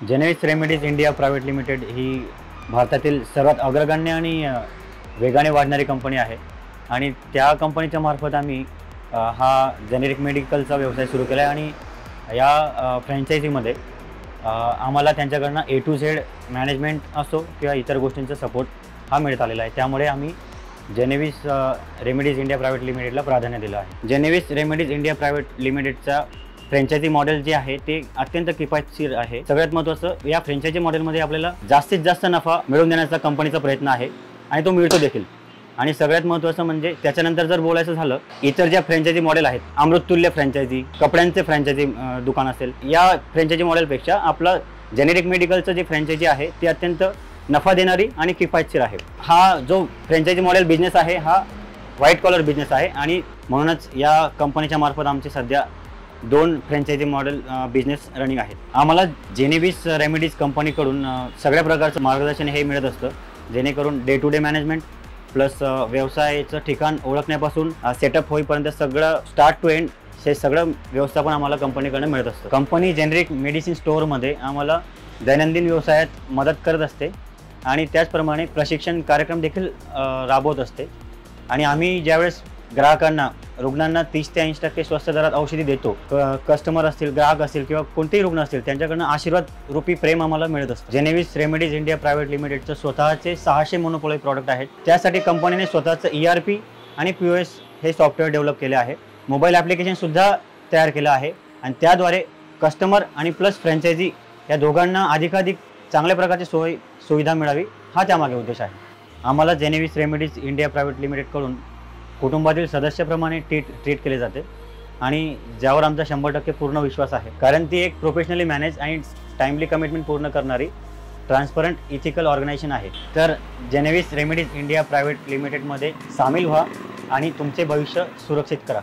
जेनेविस remedies India private limited ही भारतातील सर्वात अग्रगण्य आणि वेगाने वाढणारी कंपनी आहे आणि त्या कंपनीच्या मार्फत आम्ही हा जेनेरिक मेडिकलचा व्यवसाय सुरू केला आहे आणि या फ्रँचायझीमध्ये आम्हाला त्यांच्याकडनं A to Z मॅनेजमेंट असो किंवा इतर गोष्टींचा सपोर्ट हा मिळत आलेला आहे। त्यामुळे आम्ही जेनेविस रेमेडीज इंडिया प्रायव्हेट लिमिटेडला प्राधान्य दिलं आहे। जेनेविस रेमेडीज इंडिया प्रायव्हेट लिमिटेडचा फ्रँचायझी मॉडेल जे आहे ते अत्यंत किफायतशीर आहे। सगळ्यात महत्त्वाचं या फ्रँचायझी मॉडेलमध्ये आपल्याला जास्तीत जास्त नफा मिळवून देण्याचा कंपनीचा प्रयत्न आहे आणि तो मिळतो देखील। आणि सगळ्यात महत्त्वाचं म्हणजे त्याच्यानंतर जर बोलायचं झालं इतर ज्या फ्रँचायझी मॉडेल आहेत, अमृततुल्य फ्रँचायझी, कपड्यांचे फ्रँचायझी दुकान असेल, या फ्रँचायझी मॉडेलपेक्षा आपलं जेनेरिक मेडिकलचं जे फ्रँचायझी आहे ते अत्यंत नफा देणारी आणि किफायतशीर आहे। हा जो फ्रँचायझी मॉडेल बिझनेस आहे हा व्हाईट कॉलर बिझनेस आहे आणि म्हणूनच या कंपनीच्या मार्फत आमचे सध्या 2 फ्रँचायझी मॉडेल बिझनेस रनिंग आहेत। आम्हाला जेनेविस रेमेडीज कंपनीकडून सगळ्या प्रकारचं मार्गदर्शन हे मिळत असतं, जेणेकरून day to day management plus व्यवसायाचं ठिकाण ओळखण्यापासून सेटअप होईपर्यंत सगळं स्टार्ट टू एंड हे सगळं व्यवस्थापन आम्हाला कंपनीकडून मिळत असतं। कंपनी जेनेरिक मेडिसिन स्टोअरमध्ये आम्हाला दैनंदिन व्यवसायात मदत करत असते आणि त्याचप्रमाणे प्रशिक्षण कार्यक्रम देखील राबवत असते आणि आम्ही ज्यावेळेस ग्राहकांना, रुग्णांना 30 ते 80% स्वस्त दरात औषधी देतो, कस्टमर असतील, ग्राहक असतील किंवा कोणतेही रुग्ण असतील त्यांच्याकडनं आशीर्वाद रूपी प्रेम आम्हाला मिळत असतं। जेनेविस रेमेडीज इंडिया प्रायव्हेट लिमिटेडचं स्वतःचे 600 मोनोपोली प्रॉडक्ट आहेत। त्यासाठी कंपनीने स्वतःचं ERP आणि POS हे सॉफ्टवेअर डेव्हलप केले आहे। मोबाईल ॲप्लिकेशनसुद्धा तयार केलं आहे आणि त्याद्वारे कस्टमर आणि प्लस फ्रँचायझी या दोघांना अधिकाधिक चांगल्या प्रकारची सुविधा मिळावी हा त्यामागे उद्देश आहे। आम्हाला जेनेविस रेमेडीज इंडिया प्रायव्हेट लिमिटेडकडून कुटुंबातील सदस्याप्रमाणे ट्रीट केले जाते आणि ज्यावर आमचा 100% पूर्ण विश्वास आहे, कारण ती एक प्रोफेशनली मॅनेज आणि टाइमली कमिटमेंट पूर्ण करणारी ट्रान्सपरंट इथिकल ऑर्गनायझेशन आहे। तर जेनेविस रेमेडीज इंडिया प्रायव्हेट लिमिटेडमध्ये सामील व्हा आणि तुमचे भविष्य सुरक्षित करा।